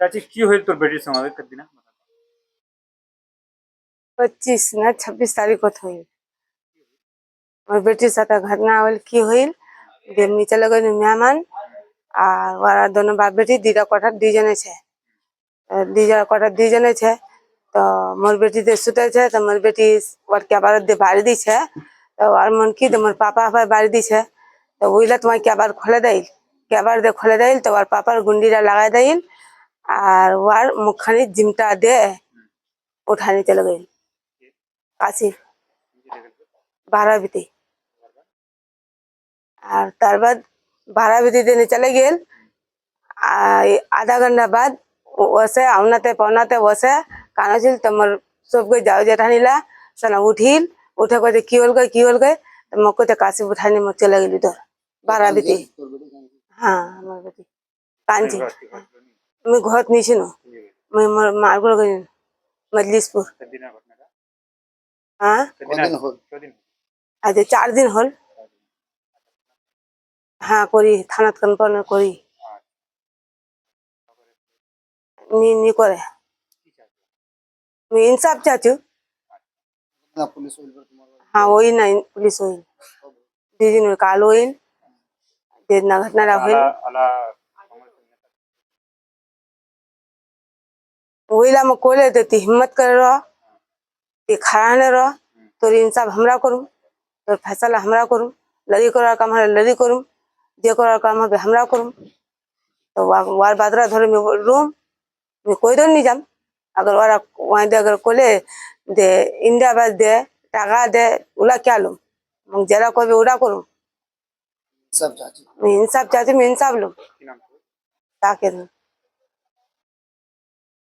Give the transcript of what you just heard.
चाची की होईल তোর বেটির সঙ্গে কদিন 25 না 26 তারিখ হইল আমার বেটির সাথে ঘটনা হইল কি হইল যে নিচে লগে মেহমান আর ওরা दोनों বাপ বেটি দুইটা কোঠার দুইজনে છે দুইটা কোঠার দুইজনে છે তো মোর বেটি দে সুতেছে তো মোর বেটি ওর কেবার দে বাড়ি দিছে তো আর মন কি মোর পাপা আবার বাড়ি দিছে তো ওইলা তোমার কেবার খুলে দেয় কেবার দে খুলে দেয় তো ওর পাপার গুন্ডিটা লাগাই দেয় আর ওর মুখখানি জিমটা দে উঠানি চলে গেল কাশি बाराबती और तार बाद बाराबती देने चले गए आधा घंटा बाद वैसे औनाते पौनाते वैसे काना छिल तमर सबको जाओ जेठानीला सना उठिल उठे कहते की होल गए मको ते काशी उठानी मत चले गई उधर बाराबती हाँ हमार बेटी कांची मैं घर नीचे नो मैं मारगुल गई मजलिसपुर हाँ आज 4 दिन हल हाँ करी थाना कन्फार्म करी नी नी करे मैं इंसाफ चाचू हाँ वही ना पुलिस वही दिन काल वही ना घटना हुई वही ला मैं कोले देती हिम्मत कर रहा ये खड़ा न रहा तो इंसाफ हमरा करूँ तो फैसला हमरा करूँ लड़ी करार काम है लड़ी करूँ जे करार काम है हमरा करूँ तो वार बादरा धरे में रूम मैं कोई दर नहीं जाम अगर वारा वहाँ दे अगर कोले दे इंडिया बस दे टाका दे उला क्या लूँ मैं जरा कोई भी उड़ा करूँ सब चाची मैं इंसाफ चाहती मैं इंसाफ लूँ ताकि